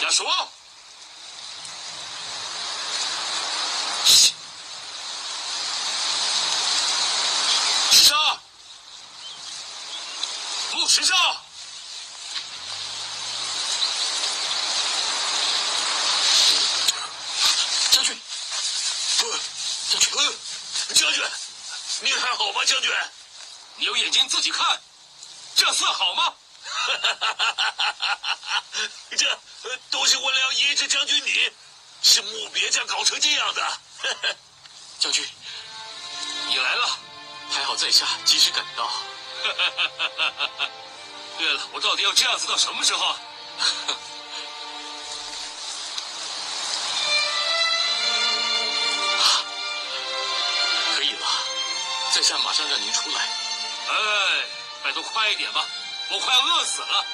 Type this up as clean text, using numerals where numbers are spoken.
他说。石少，陆石少。将军，将军，你还好吗？将军，你有眼睛自己看，这算好吗？这都是为了要医治将军你，是木别将搞成这样的。将军，你来了，还好在下及时赶到。对了，我到底要这样子到什么时候啊？可以了，在下马上让您出来。哎，拜托快一点吧，我快要饿死了。